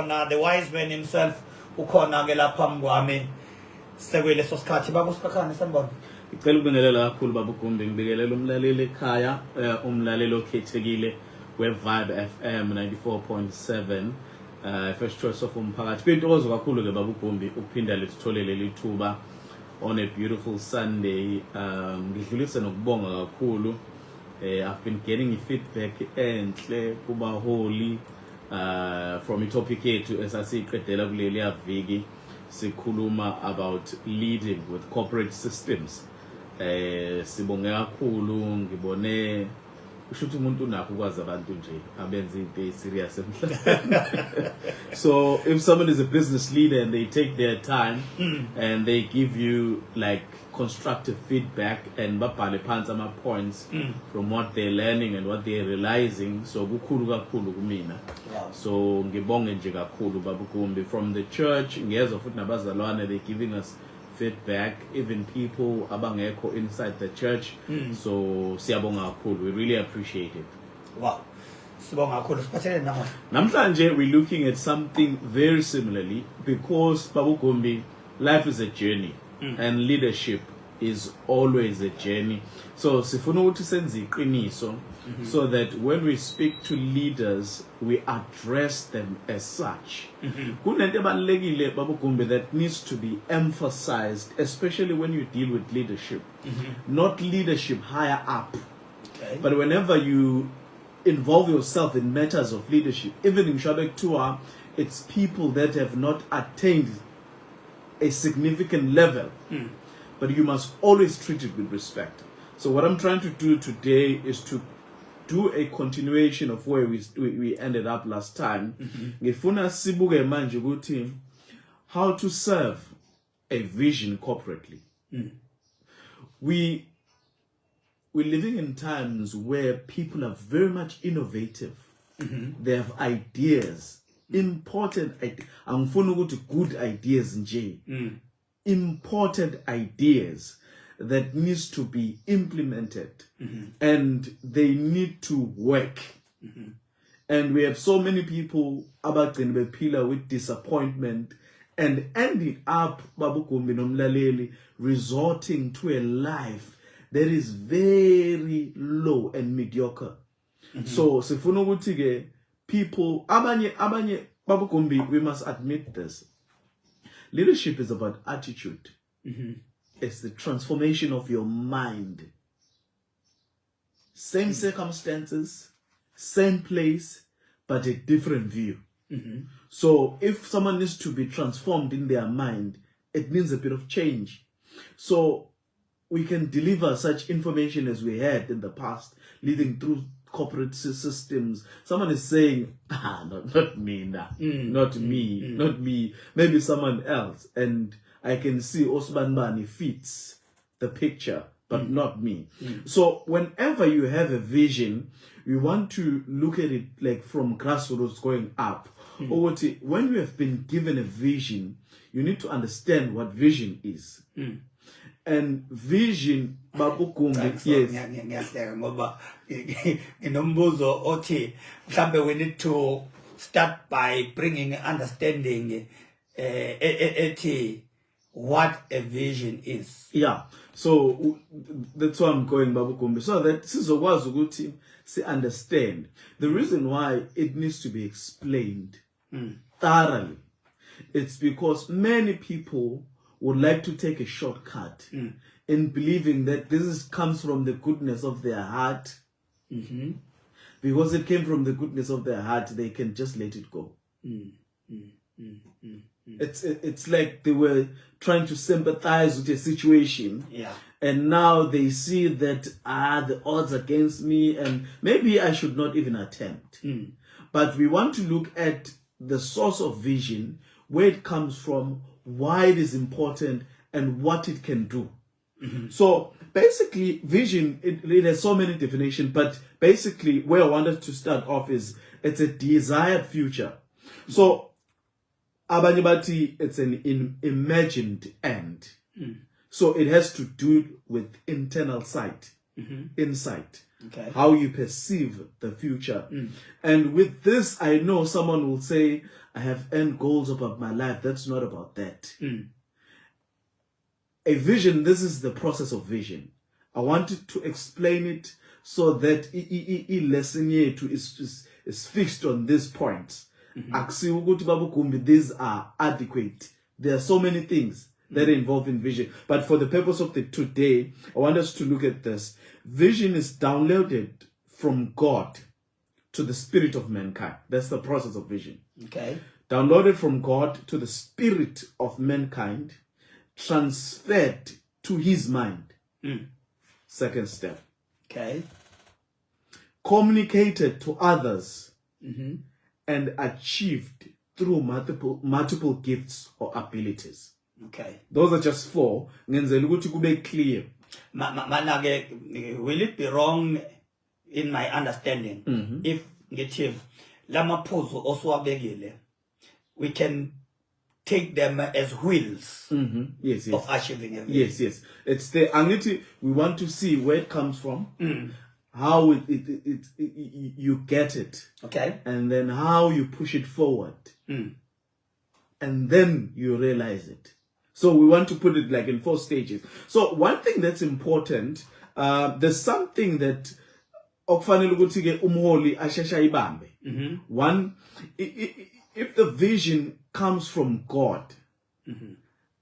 The wise man himself ukhona ke lapha mngwami sekweleso sikhathi bakusibakhani sanibona. Ngicela ukubingelela kakhulu baba uGumbi, ngibikelela umlaleli ekhaya umlaleli okhethekile we-Vibe FM 94.7 first choice of umphakathi. Kuyintokozo kakhulu ke baba uGumbi ukuphinda letutholele lithuba on a beautiful Sunday. Ngidlulise nokubonga kakhulu. I've been getting feedback enhle kuba holy from itopic yethu esasiqedela kuleli aviki sikhuluma about leading with corporate systems. Sibonge kakhulu, ngibone usho ukuthi umuntu unakho ukwazi abantu nje abenza into serious emhlabeni. So if someone is a business leader and they take their time and they give you like constructive feedback and babhale phansi ama points from what they're learning and what they're realizing, so kukhulu kakhulu kumina. So ngibonge nje kakhulu baba uGumbi from the church, ngiyezwa futhi nabazalwane they giving us feedback, even people abangekho inside the church. So siyabonga kakhulu, we really appreciate it. Wow, sibonga kakhulu. Siphatheleni namuhla. Namhlanje we're looking at something very similarly because baba uGumbi, life is a journey and leadership is always a journey. So sifuna ukuthi senze iqiniso so that when we speak to leaders we address them as such. Kunento ebalekile baba uGumbi that needs to be emphasized, especially when you deal with leadership. Not leadership higher up, but whenever you involve yourself in matters of leadership, even in Shabek Tour, it's people that have not attained a significant level, but you must always treat it with respect. So what I'm trying to do today is to do a continuation of where we ended up last time. Ngifuna sibuke manje ukuthi how to serve a vision corporately. We're living in times where people are very much innovative. They have ideas, important ideas. Angifuna ukuthi good ideas nje. Important ideas that needs to be implemented and they need to work. And we have so many people abagcina bephila with disappointment and ending up baba uGumbi nomlaleli resorting to a life that is very low and mediocre. So sifuna ukuthi ke people abanye baba uGumbi, we must admit this. Leadership is about attitude. It's the transformation of your mind. Same circumstances, same place, but a different view. So if someone needs to be transformed in their mind, it means a bit of change. So we can deliver such information as we had in the past, leading through corporate systems. Someone is saying, not me now, not me, maybe someone else. And I can see Osman Bani fits the picture, but not me. So whenever you have a vision, we want to look at it like from grassroots going up. Or when you have been given a vision, you need to understand what vision is. And vision, baba uGumbi, yes. Ngiyahleka ngoba nginombuzo othi mhlambe we need to start by bringing understanding ethi what a vision is. Yeah, so that's why I'm going baba uGumbi, so that sizokwazi ukuthi si understand the reason why it needs to be explained thoroughly. It's because many people would like to take a shortcut in believing that this comes from the goodness of their heart. Because it came from the goodness of their heart, they can just let it go. It's like they were trying to sympathize with a situation, and now they see that the odds against me, and maybe I should not even attempt. But we want to look at the source of vision, where it comes from, why it is important, and what it can do. So basically, vision, it has so many definitions, but basically where I wanted to start off is it's a desired future. So abanye bathi it's an imagined end. So it has to do with internal sight, insight. How you perceive the future. And with this, I know someone will say, I have end goals about my life. That's not about that. Mm. A vision, this is the process of vision. I wanted to explain it so that lesson yethu is fixed on this point. Akusiwo ukuthi babukumbi, these are adequate. There are so many things that are involved in vision. But for the purpose of today, I want us to look at this. Vision is downloaded from God to the spirit of mankind. That's the process of vision. Okay. Downloaded from God to the spirit of mankind, transferred to his mind. Second step. Okay. Communicated to others and achieved through multiple gifts or abilities. Okay. Those are just 4. Ngenzela ukuthi kube clear. Will it be wrong in my understanding if ngithi lamaphuzu oswabekile we can take them as wheels Yes. of achieving a vision? Yes. It's the angithi we want to see where it comes from, how you get it, Okay. and then how you push it forward, and then you realize it. So we want to put it like in 4 stages. So one thing that's important, there's something that okufanele ukuthi ke umholi ashesha ibambe. One, if the vision comes from God,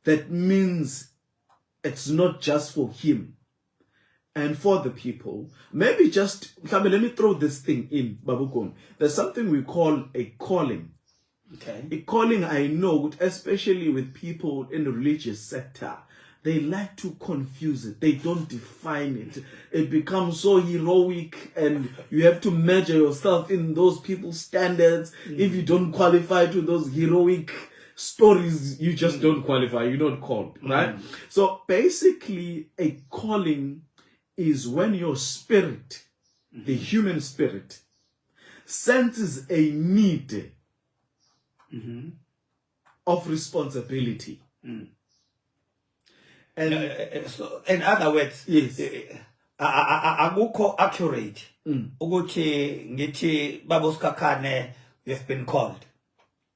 that means it's not just for him and for the people. Maybe just, let me throw this thing in, Babukon. There's something we call a calling. Okay. A calling, I know, especially with people in the religious sector, they like to confuse it. They don't define it. It becomes so heroic, and you have to measure yourself in those people's standards. If you don't qualify to those heroic stories, you just don't qualify. You're not called, right? So basically, a calling is when your spirit, the human spirit, senses a need of responsibility. And So, in other words, yes, akukho accurate ukuthi ngithi Baba Skakane you've been called.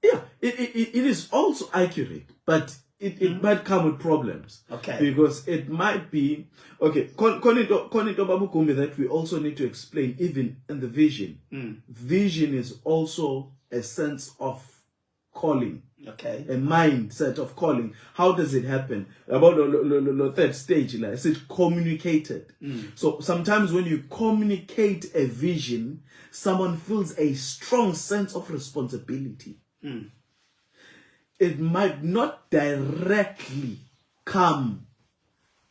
yeah, it is also accurate, but it might come with problems. Okay. Because it might be, okay, konito Babukumi that we also need to explain, even in the vision. Vision is also a sense of calling. Okay. A mindset of calling. How does it happen? About the third stage, like I said, communicated. So sometimes when you communicate a vision, someone feels a strong sense of responsibility. It might not directly come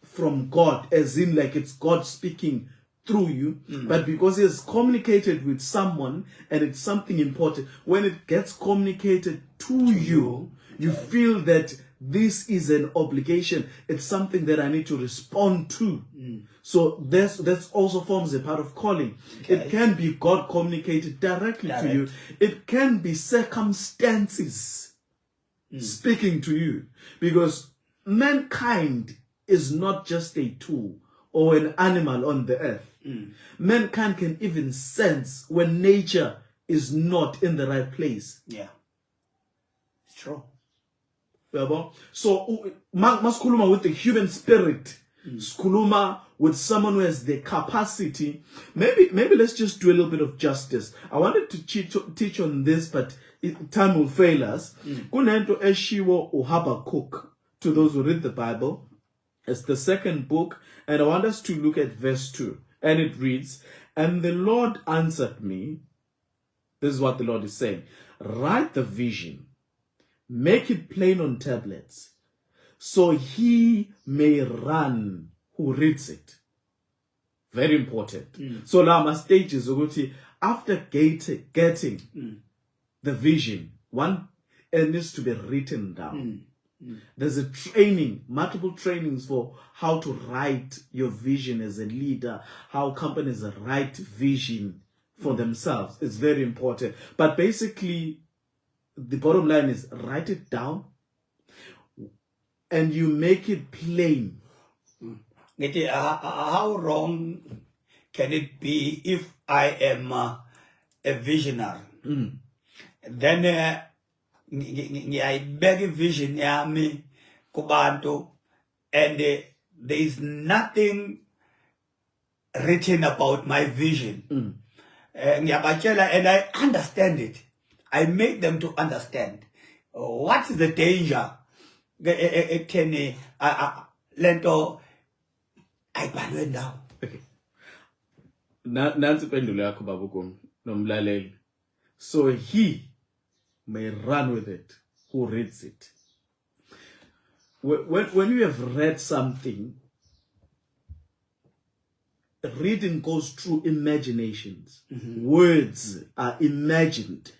from God, as in like it's God speaking through you, but because he has communicated with someone and it's something important, when it gets communicated to you, you feel that this is an obligation. It's something that I need to respond to. So that's also forms a part of calling. Okay. It can be God communicated directly to you. It can be circumstances speaking to you, because mankind is not just a tool or an animal on the earth. Mankind can even sense when nature is not in the right place. Yeah, it's true. So maskuluma with the human spirit, skuluma with someone who has the capacity. Maybe let's just do a little bit of justice. I wanted to teach on this, but time will fail us. Kunento eshiwo uHabakuk, to those who read the Bible. It's the second book, and I want us to look at verse 2. And it reads, "And the Lord answered me," this is what the Lord is saying, "write the vision, make it plain on tablets, so he may run who reads it." Very important. So now my stage is after getting the vision, one, it needs to be written down. There's a training, multiple trainings for how to write your vision as a leader, how companies write vision for themselves. It's very important. But basically, the bottom line is write it down and you make it plain. How wrong can it be if I am a visionary? Then ngiyayibeka ivision yami kubantu, and there is nothing written about my vision. Ngiyabatshela, and I understand it. I make them to understand what is the danger ekutheni lento ayibhalwe ndawo. Okay. Nansi impendulo yakho baba uGumbi nomlaleli. So he may run with it who reads it. When you have read something, reading goes through imaginations. Words are imagined.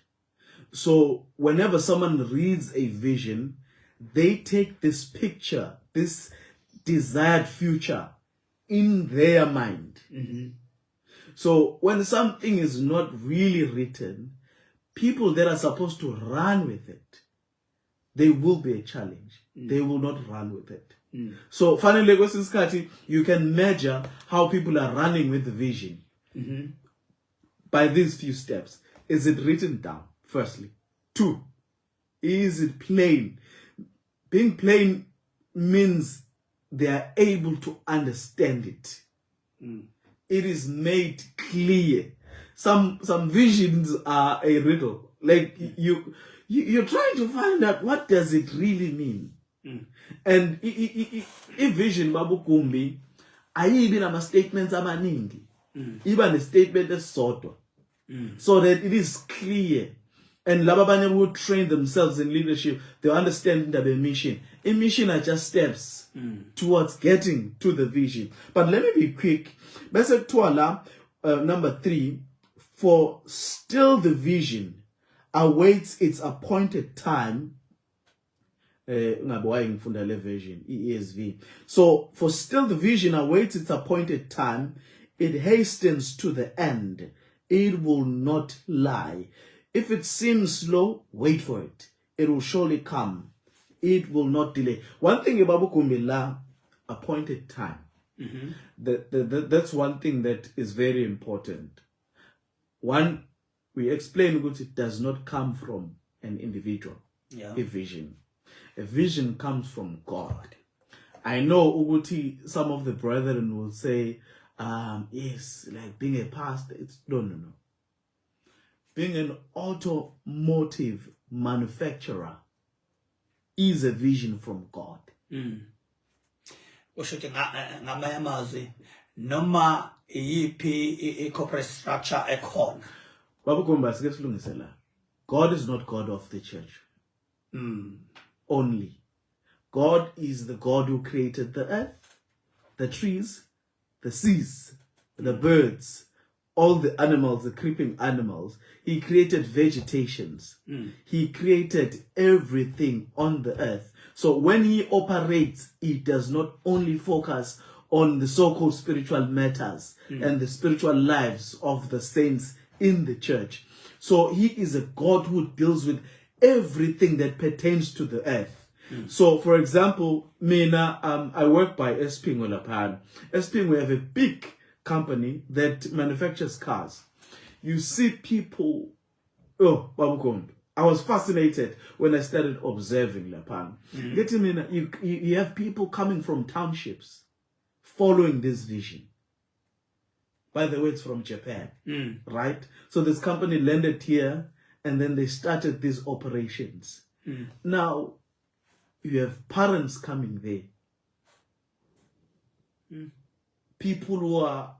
So whenever someone reads a vision, they take this picture, this desired future in their mind. So when something is not really written, people that are supposed to run with it, they will be a challenge. They will not run with it. So finally, you can measure how people are running with the vision by these few steps. Is it written down? Firstly. 2, is it plain? Being plain means they are able to understand it. It is made clear. Some visions are a riddle. Like you're trying to find out what does it really mean. And a vision babu Gumbi ayibi nama statements amaningi. Even a statement esodwa. So that it is clear. And lababanye who train themselves in leadership, they understand the mission. A mission are just steps towards getting to the vision. But let me be quick. Number 3, for still the vision awaits its appointed time. ESV. So for still the vision awaits its appointed time, it hastens to the end. It will not lie. If it seems slow, wait for it. It will surely come. It will not delay. One thing about Bukumbila, appointed time. That's one thing that is very important. One, we explain that it does not come from an individual. A vision. A vision comes from God. I know Uguti, some of the brethren will say, yes, like being a pastor, it's no. Being an automotive manufacturer is a vision from God. Noma iyiphi corporate structure ekhona. Babu Gumbi sike silungisela. God is not God of the church. Only. God is the God who created the earth, the trees, the seas, the birds, all the animals, the creeping animals. He created vegetations. He created everything on the earth. So when he operates, he does not only focus on the so-called spiritual matters and the spiritual lives of the saints in the church. So he is a God who deals with everything that pertains to the earth. So, for example, Mina, I work by Espingo Lapan. Espingo, we have a big company that manufactures cars. You see people, Babu Gumbi, I was fascinated when I started observing Lapan. You have people coming from townships following this vision. By the way, it's from Japan, right? So this company landed here and then they started these operations. Now, you have parents coming there. People who are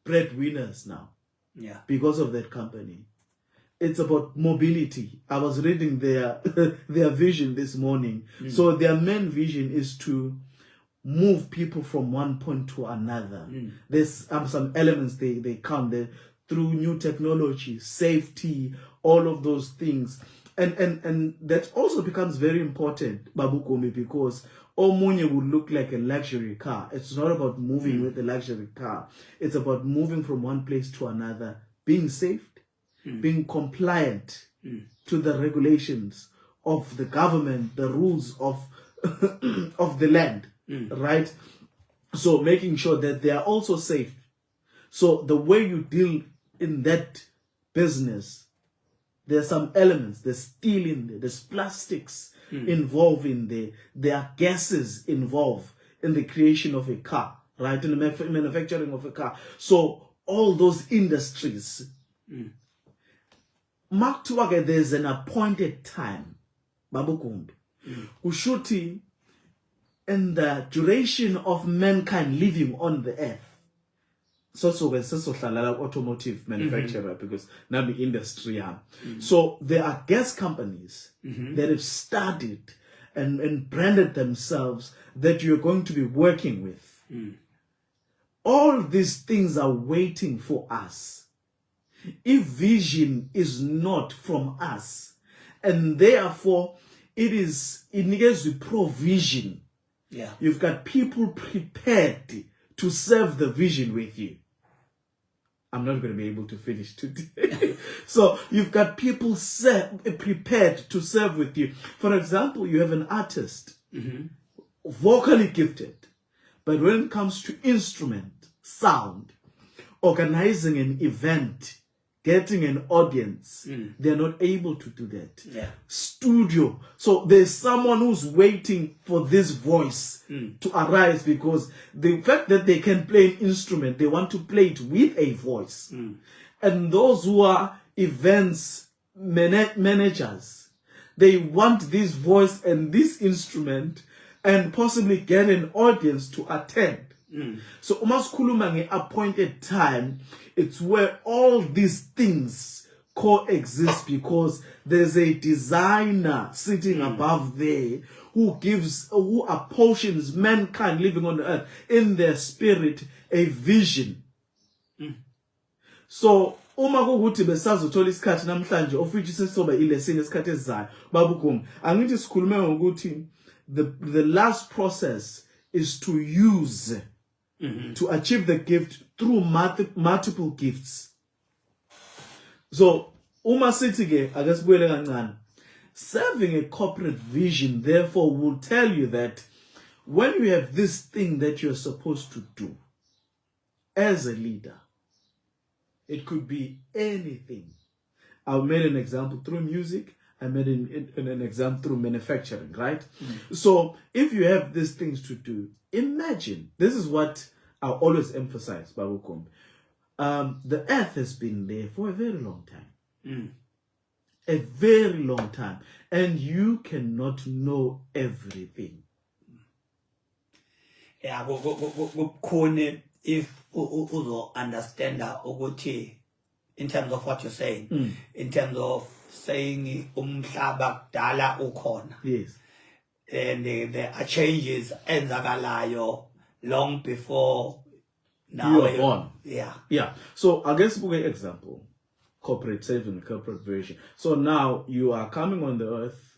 breadwinners now. Because of that company. It's about mobility. I was reading their vision this morning. So their main vision is to move people from one point to another. There's some elements they count there through new technology, safety, all of those things. And that also becomes very important, Babu Gumbi, because Omunye would look like a luxury car. It's not about moving with a luxury car. It's about moving from one place to another, being safe, being compliant to the regulations of the government, the rules of of the land, right? So making sure that they are also safe. So the way you deal in that business There's some elements, there's steel in there, there's plastics involved in there, there are gases involved in the creation of a car, right? In the manufacturing of a car. So all those industries, Mark Tuwage, there's an appointed time, Babukumbi, Ushuti, in the duration of mankind living on the earth. So automotive manufacturer because now the industry. So there are gas companies that have studied and branded themselves that you're going to be working with. All these things are waiting for us. If vision is not from us, and therefore it needs the provision. Yeah. You've got people prepared to serve the vision with you. I'm not going to be able to finish today. So you've got people prepared to serve with you. For example, you have an artist, vocally gifted, but when it comes to instrument, sound, organizing an event, getting an audience, they're not able to do that. Yeah. Studio. So there's someone who's waiting for this voice to arise because the fact that they can play an instrument, they want to play it with a voice. And those who are events managers, they want this voice and this instrument and possibly get an audience to attend. So umaskhuluma appointed time, it's where all these things coexist because there's a designer sitting above there who apportions mankind living on the earth in their spirit a vision. So uma kukuthi besazothola isikhathi namhlanje of which sesoba ilesson esikhathi esizayo babukumi angithi sikhulume ngokuthi the last process is to use to achieve the gift through multiple gifts. So, uma sithi ke akasibuyele kancane. Serving a corporate vision therefore will tell you that when you have this thing that you're supposed to do as a leader, it could be anything. I made an example through music. I made an example through manufacturing, right? So if you have these things to do, imagine, this is what I always emphasize, Babukum. The earth has been there for a very long time. A very long time. And you cannot know everything. Yeah, if you understand that, in terms of what you're saying, in terms of saying umhlaba kudala ukhona. Yes. And there are changes enzakalayo long before now. You are born. Yeah. Yeah. So I guess we'll get example. Corporate saving, corporate version. So now you are coming on the earth.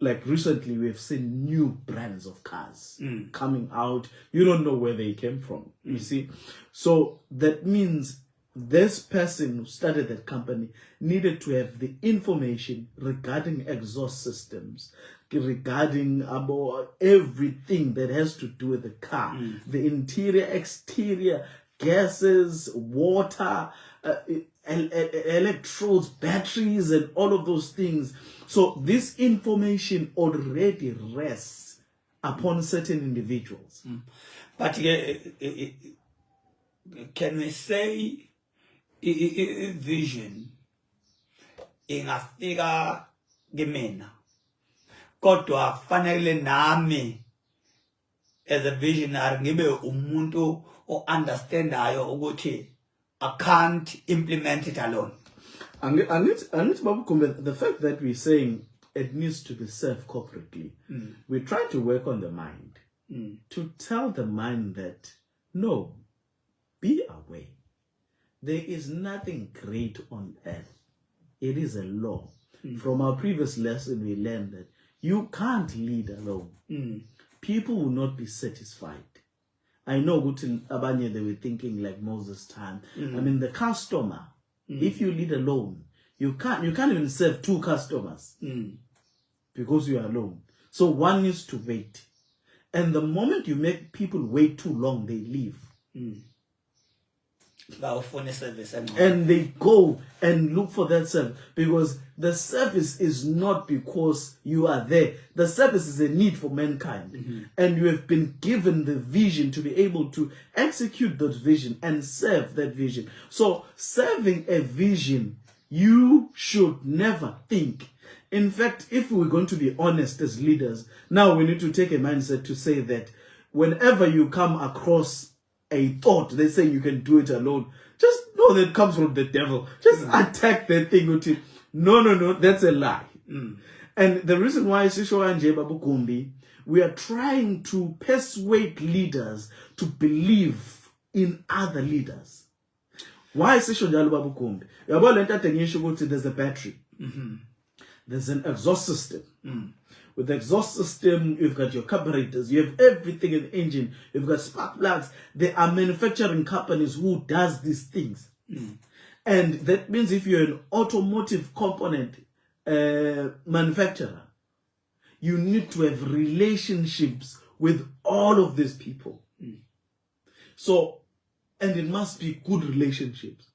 Like recently we've seen new brands of cars coming out. You don't know where they came from. You see? So that means this person who started that company needed to have the information regarding exhaust systems, regarding about everything that has to do with the car, the interior, exterior, gases, water, electrodes, batteries, and all of those things. So this information already rests upon certain individuals. But can we say vision ingafika kimina kodwa fanele nami as a visionary ngibe umuntu o understandayo ukuthi I can't implement it alone. And the fact that we're saying it needs to be served corporately, we try to work on the mind to tell the mind that no, be aware. There is nothing great on earth. It is a law. From our previous lesson, we learned that you can't lead alone. People will not be satisfied. I know Abanye, they were thinking like Moses' time. I mean, the customer, if you lead alone, you can't even serve two customers because you are alone. So one needs to wait. And the moment you make people wait too long, they leave. And they go and look for that service because the service is not because you are there. The service is a need for mankind. And you have been given the vision to be able to execute that vision and serve that vision. So serving a vision, you should never think. In fact, if we're going to be honest as leaders, now we need to take a mindset to say that whenever you come across a thought, they say you can do it alone, just know that it comes from the devil. Just attack that thing with it. No, that's a lie. And the reason why Sisho and Babukumbi, we are trying to persuade leaders to believe in other leaders. Why Sisho and Babukumbi? There's a battery. There's an exhaust system. With the exhaust system, you've got your carburetors, you have everything in the engine, you've got spark plugs. There are manufacturing companies who does these things. And that means if you're an automotive component manufacturer, you need to have relationships with all of these people. So, and it must be good relationships.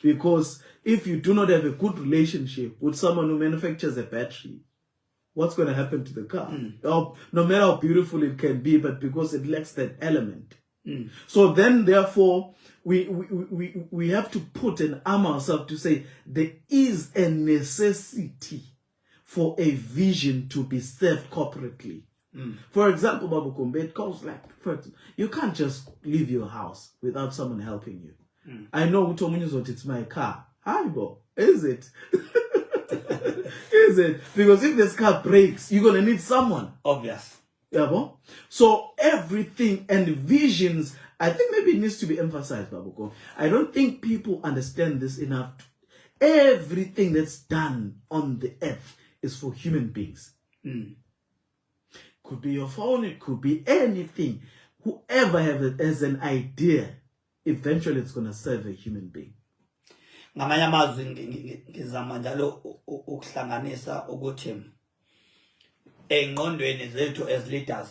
Because if you do not have a good relationship with someone who manufactures a battery, what's going to happen to the car? No matter how beautiful it can be, but because it lacks that element. So then, therefore, we have to put and arm ourselves to say there is a necessity for a vision to be served corporately. For example, Babu Kumbe, it goes like, you can't just leave your house without someone helping you. I know it's my car. Haribo, is it? Is it? Because if this car breaks, you're going to need someone. Obvious. Yeah, so everything and visions, I think maybe it needs to be emphasized, Babuko. I don't think people understand this enough. Everything that's done on the earth is for human beings. Could be your phone, it could be anything. Whoever has an idea, eventually it's going to serve a human being. Ngamanye amazwi ngizama njalo ukuhlanganisa ukuthi engqondweni zethu as leaders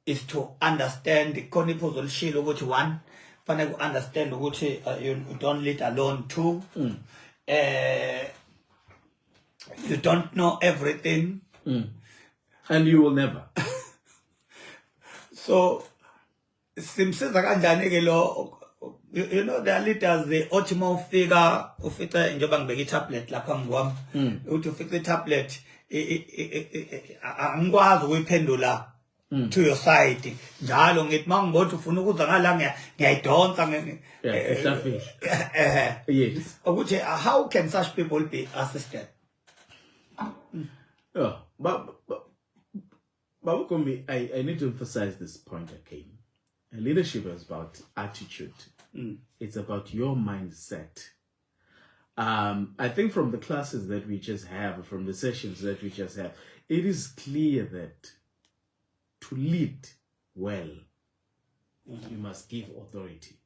is to understand khona iphuzo lishilo ukuthi one fanele ku understand ukuthi you don't lead alone. Two, you don't know everything, and you will never. So simsiza kanjani ke lo? You know, the leaders, the ultimate figure of it, njoba ngibeka tablet lapha ngwami uthi ufike itablet angikwazi ukuyiphendula to your side njalo ngithi mangibona ufuna ukuza ngala ngiyayidonsa yes, ukuthi how can such people be assisted? But Babukumbi, I need to emphasize this point again. Leadership is about attitude. It's about your mindset. I think from the classes that we just have, from the sessions that we just have, it is clear that to lead well, you must give authority.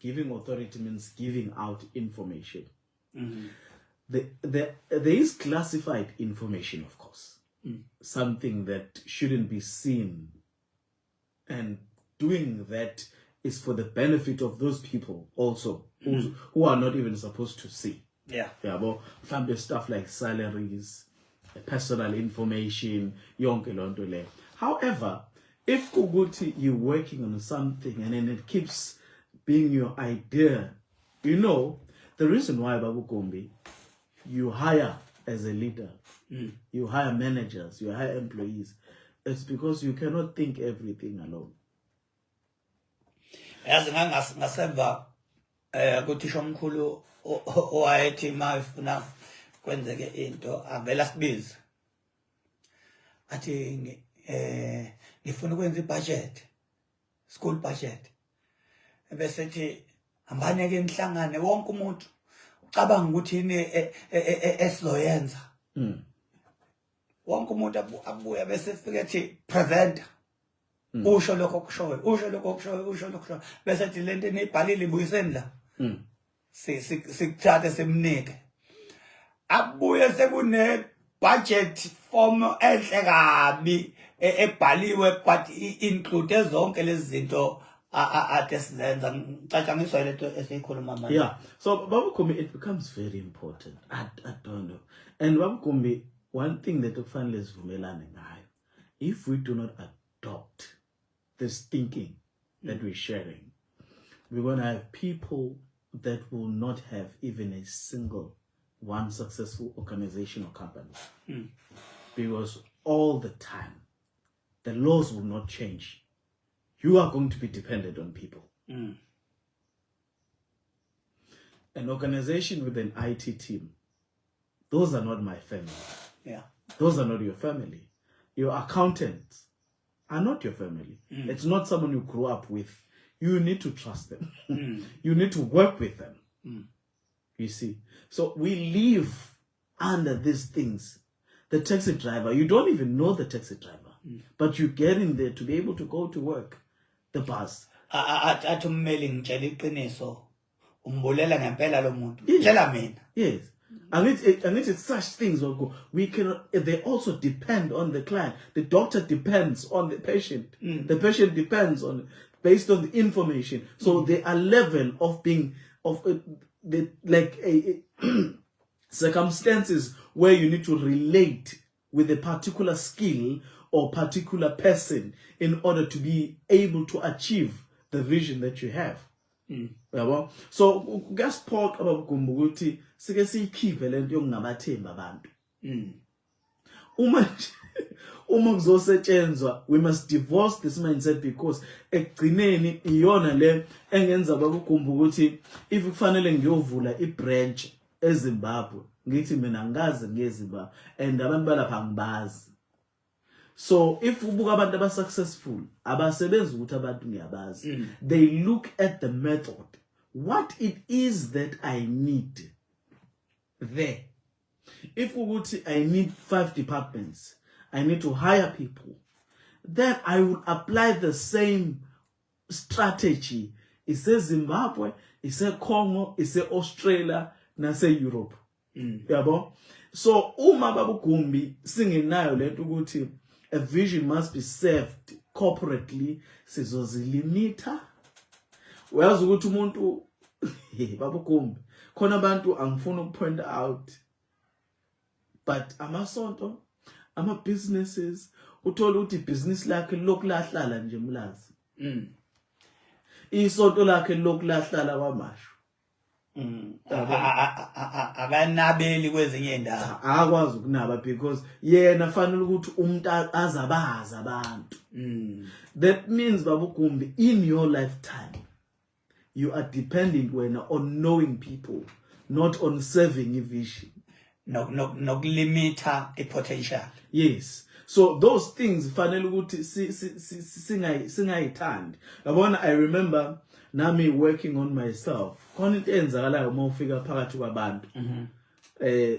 Giving authority means giving out information. There is classified information, of course. Something that shouldn't be seen. And doing that is for the benefit of those people also who are not even supposed to see. But some stuff like salaries, personal information, yonke lonto le. However, if Kuguti you're working on something and then it keeps being your idea, you know, the reason why Babukumbi, you hire as a leader, you hire managers, you hire employees, it's because you cannot think everything alone. Yazi ngasemva kuthisha omkhulu owayethi mayifuna kwenzeke into avela sibize athi ngifuna ukwenza ibudget, school budget, bese ethi hambane ke nihlangane wonke umuntu ucabanga ukuthi yini esizoyenza. Wonke umuntu abuya bese efika ethi presenter. Usho lokho kushoyo bese ethi lento enibhalile ibuyiseni la sikuthathe semnike abuye sekune budget form enhle kabi ebhaliwe but include zonke lezi zinto ade sizenza ngicatshangiswa lento esiyikhuluma manje. Yeah, so Baba Kumbi, it becomes very important. I don't know. And Baba Kumbi, one thing that kufanele sivumelane ngayo, if we do not adopt this thinking that we're sharing, we're going to have people that will not have even a single one successful organization or company. Because all the time, the laws will not change. You are going to be dependent on people. An organization with an IT team, those are not my family. Yeah. Those are not your family. Your accountants are not your family. It's not someone you grew up with. You need to trust them. You need to work with them. You see? So we live under these things. The taxi driver, you don't even know the taxi driver, but you get in there to be able to go to work. The bus. Athi ummeli ngitshela iqiniso umbulela ngempela lo muntu. Tshela mina. Yes. And it's such things we cannot. They also depend on the client. The doctor depends on the patient. The patient depends on based on the information. So there are level of being circumstances where you need to relate with a particular skill or particular person in order to be able to achieve the vision that you have. So just spoke about Gumbuguti, sike siyikhiphe lento yokungabathemba abantu. Uma kuzosetshenzwa, we must divorce this mindset, because ekugcineni iyona le engenza bakugumbukuthi if kufanele ngiyovula ibranch eZimbabwe ngithi mina ngazi ngeZimbabwe and abantu balapha ngibazi. So if ubuka abantu aba successful abasebenzi ukuthi abantu ngiyabazi, they look at the method, what it is that I need there. If ukuthi I need 5 departments, I need to hire people, then I will apply the same strategy. It's Zimbabwe, it's Congo, it's Australia, nase Europe. Yabo? So uma Baba Kumbi singenayo lento ukuthi a vision must be served corporately, sizozilimita. Uyazi ukuthi umuntu Baba Kumbi khona abantu angifuna ukupoint out, but amasonto ama-businesses uthola ukuthi ibhizinisi lakhe lokulahlala nje mlazi. Isonto lakhe lokulahlala kwamasho. Akanabeli kwezinye indawo. Akwazi ukunaba because yena fanele ukuthi umuntu azabazi abantu. That means Baba Kumbi, in your lifetime you are dependent on knowing people, not on serving a vision. Nokulimita a potential. Yes. So those things fanele ukuthi singayithandi. I remember nami working on myself. Khona into enzakalayo uma ufika phakathi kwabantu.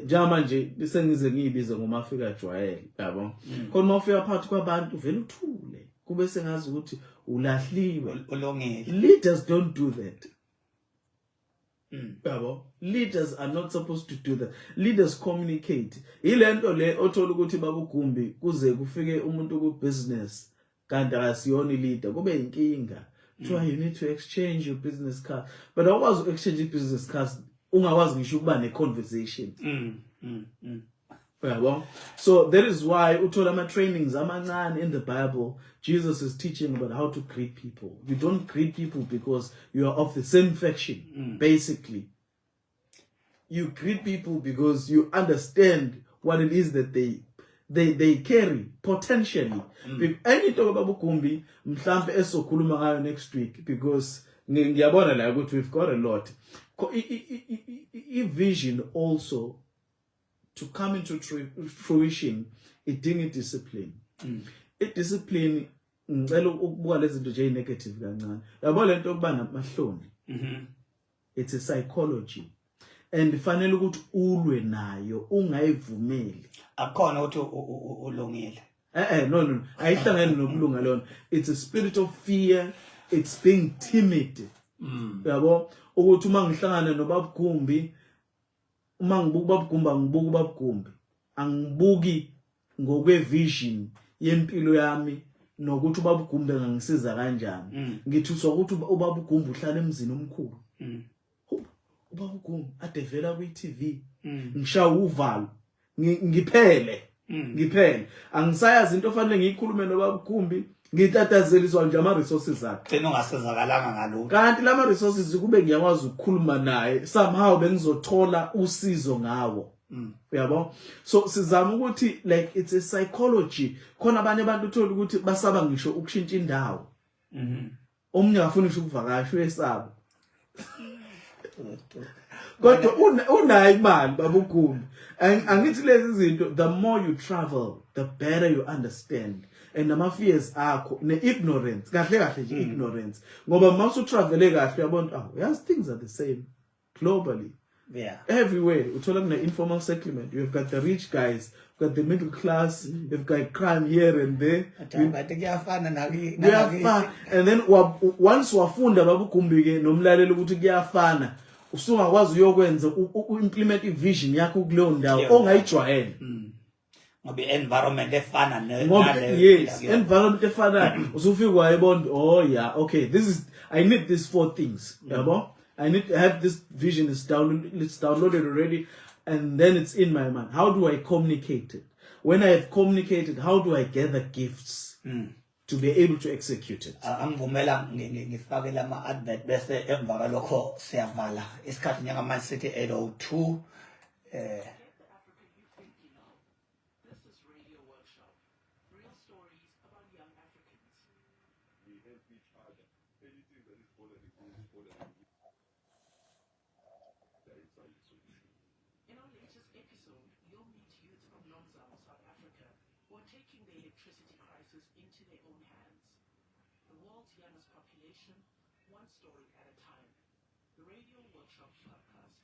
Njama nje sengize ngiyibize ngomafika jwayele, yabo. Khona uma ufika phakathi kwabantu vele uthule. Kube sengazi ukuthi ulahliwe. Ulongile. Leaders don't do that. Leaders are not supposed to do that. Leaders communicate. Ilento le othola ukuthi Baba Kumbi kuze kufike umuntu ku business kanti asiyona leader kube inkinga. So you need to exchange your business card. But always exchange your business cards ungakwazi ngisho ukuba ne conversation. So that is why uthola ama trainings amancane in the Bible. Jesus is teaching about how to greet people. You don't greet people because you are of the same faction, basically. You greet people because you understand what it is that they carry potentially. Any talk about Baba Kumbi, mhlambe esokhuluma ngayo next week, because ngiyabona la ukuthi we've got a lot. Vision also to come into fruition, idinga discipline. Discipline ngicela ukubuka lezi zinto nje negative kancane. Yabo lento okuba namahloni. It's a psychology. And fanele ukuthi ulwe nayo ungayivumeli. Akhona ukuthi ulungile. No. Ayihlangene nokulunga lona. It's a spirit of fear. It's being timid. Yabo ukuthi uma ngihlangana noBaba Kumbi, uma ngibuka uBaba Kumbi angibuki uBaba Kumbi. Angibuki ngokwe vision yempilo yami nokuthi ubaba uGumbe ngangisiza kanjani ngithi ukuthi ubaba uGumbe uhlala emzini omkhulu ubaba uGumbe adevela ku TV ngishaya uvalo ngiphele angisayazi into ofanele ngiyikhulume nobaba uGumbe ngitatazeliswa nje ama resources akhe Thina ungasezakalanga ngalokho kanti lama resources kube ngiyakwazi ukukhuluma naye somehow bengizothola usizo ngawo uyabo so sizama ukuthi like it's a psychology khona abanye abantu uthola ukuthi basaba ngisho ukushintsha indawo omunye afuna ukuvakasha uyesaba kodwa unayo imali baba uGumbe angithi lezi zinto the more you travel the better you understand and ama fears akho ne ignorance kahle nje ignorance ngoba mase travele kahle uyabona yes things are the same globally everywhere uthola kuna informal settlement you've got the rich guys you've got the middle class you've got crime here and there kuyafana and then once wafunda baba uGumbe ke nomlaleli ukuthi kuyafana usungakwazi uyokwenza implement ivision yakho kuleyo ndawo ongayijwayele ngoba environment efana yes environment efana usufika wayibona yeah okay I need these 4 things yabo I need to have this vision it's downloaded already and then it's in my mind how do I communicate it when I have communicated how do I gather gifts to be able to execute it angivumela ngifake lama advert bese emva kwalokho siyavala isikhathi njengamanje sithi 8:02 In our latest episode, you'll meet youth from Nomzamo, South Africa, who are taking the electricity crisis into their own hands. The world's youngest population, one story at a time. The Radio Workshop Podcast.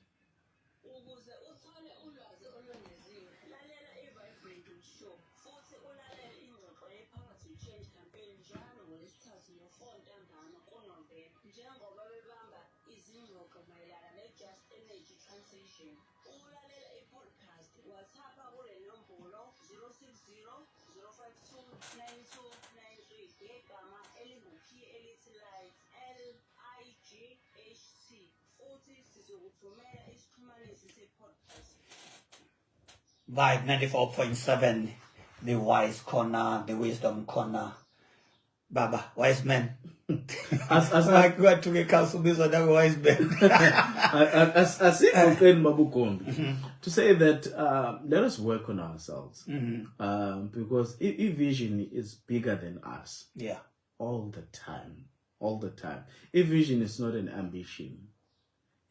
Ukuze uthole ulwazi olwengeziwe, lalela i-Vibrate Show futhi ulalele ingxoxo yePoverty Change Campaign njalo ngoLwesithathu no-4 ntambama kuNovemba njengoba bebamba izingxoxo mayelana ne-Just Energy Transition. Ukulalela i-podcast WhatsApp kule nombolo 060-052-9293 ngegama elingu-P elithi Light LIGHT futhi sizokuthumela isixhumanisi se-podcast. Vibe 94.7 the wise corner the wisdom corner baba wise man as like what to get council based on that wise man as if Babu Gumbe to say that let us work on ourselves because vision is bigger than us all the time vision is not an ambition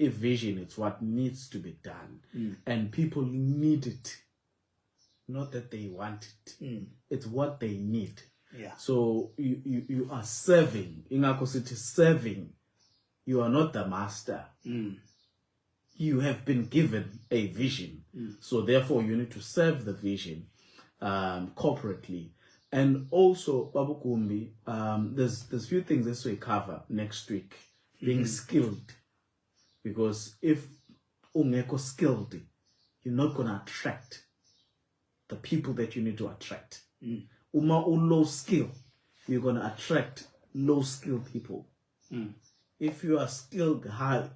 vision is what needs to be done and people need it not that they want it it's what they need so you are serving ingakho sithi serving you are not the master you have been given a vision so therefore you need to serve the vision corporately and also Babu Gumbe there's few things that we cover next week being skilled because if ungekho skilled you're not going to attract the people that you need to attract uma low skill you're going to attract low skilled people if you are skilled high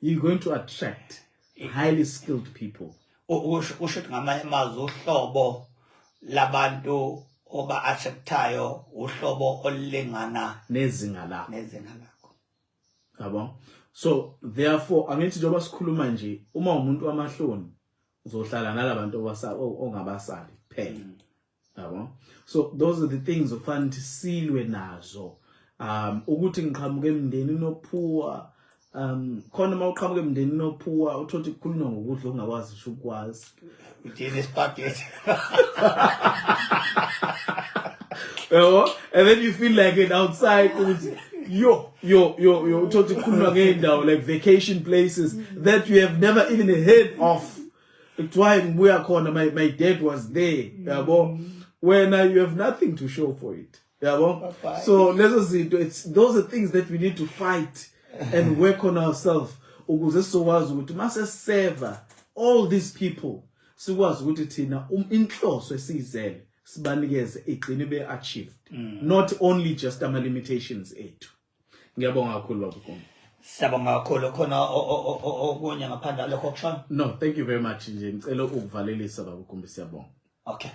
you're going to attract highly skilled people usho ngamanye amazwi uhlobo labantu oba attractayo uhlobo olingana nezinga lakho yabo so therefore angithi njengoba sikhuluma nje uma umuntu wamahloni uzohlala nalabantu ongabasali kuphela yabo so those are the things ofanele silwe nazo ukuthi ngiqhamuke emndeni nophuwa khona mawuqhamuke emndeni nophuwa uthothi kukhulunywa ngokudla ongakwazi ukwazi this packet and then you feel like it outside yo uthothi kukhulunywa ngeendawo like vacation places that you have never even heard of it's why ngibuya khona my dad was there yabo when you have nothing to show for it yabo so lezo zinto those are things that we need to fight and work on ourselves ukuze sizokwazi ukuthi mase serve all these people sikwazi ukuthi thina inhloso esizele sibanikeze igcine be-achieved, not only just ama-limitations ethu. Ngiyabonga kakhulu Baba Gumbi. Siyabonga kakhulu khona okunye ngaphandle lokho kushona. No, thank you very much nje ngicela ukuvalelisa Baba Gumbi, siyabonga. Okay.